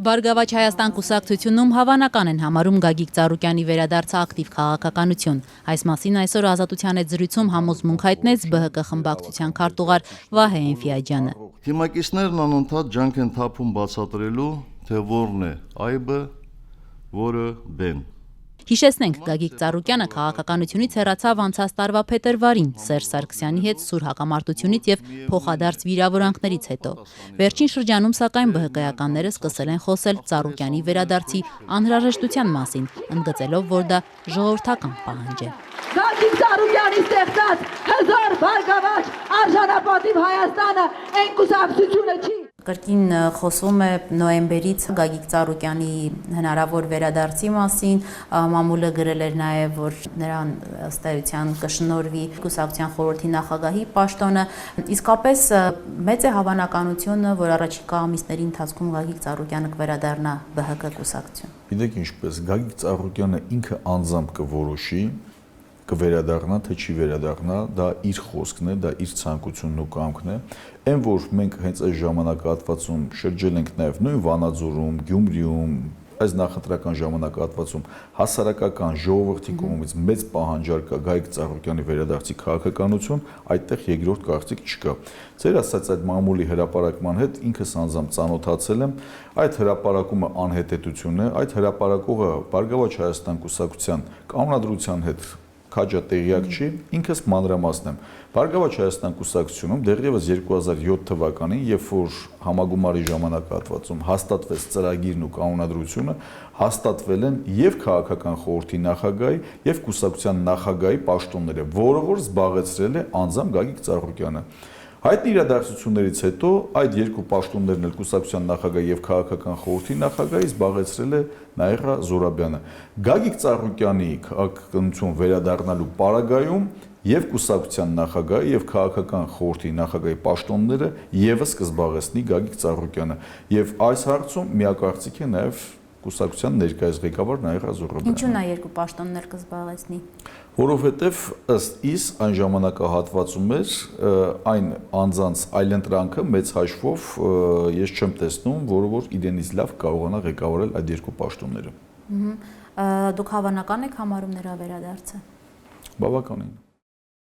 Բարգավաճ Հայաստան կուսակցությունում հավանական են համարում Գագիկ Ծառուկյանի վերադարձը ակտիվ քաղաքականություն։ Այս մասին այսօր Ազատության հետ զրույցում համոզմունք հայտնեց ԲՀԿ խմբակցության քարտուղար Վահե Էնֆիաջյանը։ Թիմակիցներն անընդհատ ջանք են թափում բացատրելու, թե որն է այբը, որը բեն։ Հիշեցնենք, Գագիկ Ծառուկյանը քաղաքականությունից հեռացավ անցած տարվա փետրվարին Սերժ Սարգսյանի հետ սուր հակամարտությունից եւ փոխադարձ վիրավորանքներից հետո։ Վերջին շրջանում, սակայն, ԲՀԿ-ականները սկսել են խոսել Ծառուկյանի վերադարձի անհրաժեշտության մասին, ընդգծելով, որ դա ժողովրդական պահանջ է։ Գագիկ Ծառուկյանի ստեղծած հզոր բարգավաճ արժանապատիվ Հայաստանը այն կուսակցությունը չի։ Կրկին խոսվում է նոյեմբերից Գագիկ Ծառուկյանի հնարավոր վերադարձի մասին, մամուլը գրել էր նաև, որ նրան ըստ էության կշնորհվի կուսակցության խորհրդի նախագահի պաշտոնը, իսկապես մեծ է հավանականությունը, որ առաջիկա ամիսների ընթացքում Գագիկ Ծառուկյանը կվերադառնա ԲՀԿ կուսակցություն։ Գիտեք ինչպես, Գագիկ Ծառուկյանը ինքը անձամբ կորոշի կվերադառնա, թե չի վերադառնա, դա իր խոսքն է, դա իր ցանկությունն ու կամքն է։ Այն որ մենք հենց այս ժամանակահատվածում շրջել ենք նաև նույն Վանաձորում, Գյումրիում, այս նախընտրական ժամանակահատվածում հասարակական ժողովրդի կողմից մեծ պահանջարկ կա Գագիկ Ծառուկյանի վերադարձի քաղաքականություն, այդտեղ երկրորդ կարծիք չկա։ Ձեր ասած այդ մամուլի հրապարակման հետ ինքս անձամբ ծանոթացել եմ, այդ հրապարակումը անհետեթություն է, այդ հրապարակողը Բարգավաճ Հայաստան կուսակցության կանոնադրության հետ քաջատեղյակ չի, ինքս մանրամասն եմ։ Բարգավաճ Հայաստան կուսակցությունում դեռևս 2007 թվականին, երբ որ համագումարի ժամանակահատվածում հաստատվեց ծրագիրն ու կանոնադրությունը, հաստատվել են եւ քաղաքական խորհրդի նախագահի եւ կուսակցության նախագահի պաշտոնները, որը որ զբաղեցրել է անձամբ Գագիկ Ծառուկյանը։ Հայտնի իրադարձություններից հետո այդ երկու պաշտոններն էլ կուսակցության նախագահի եւ քաղաքական խորհրդի նախագահի զբաղեցրել է Նաիրա Զոհրաբյանը։ Գագիկ Ծառուկյանի քաղաքականություն վերադառնալու պարագայում եւ կուսակցության նախագահի եւ քաղաքական խորհրդի նախագահի պաշտոնները եւս կզբաղեցնի Գագիկ Ծառուկյանը։ Եվ այս հարցում միակարծիք է նաեւ կուսակցության ներկայիս ղեկավար Նաիրա Զոհրաբյանը։ Ինչու նա երկու պաշտոններ կզբաղեցնի։ Որովհետև ըստ իս այն ժամանակահատվածում էր այն անձանց այլընտրանքը մեծ հաշվով ես չեմ տեսնում, որը որ իրենից լավ կարողանա ղեկավարել այդ երկու պաշտոնները։ Դուք հավանական եք համարում նրա վերադարձը։ Բավականին։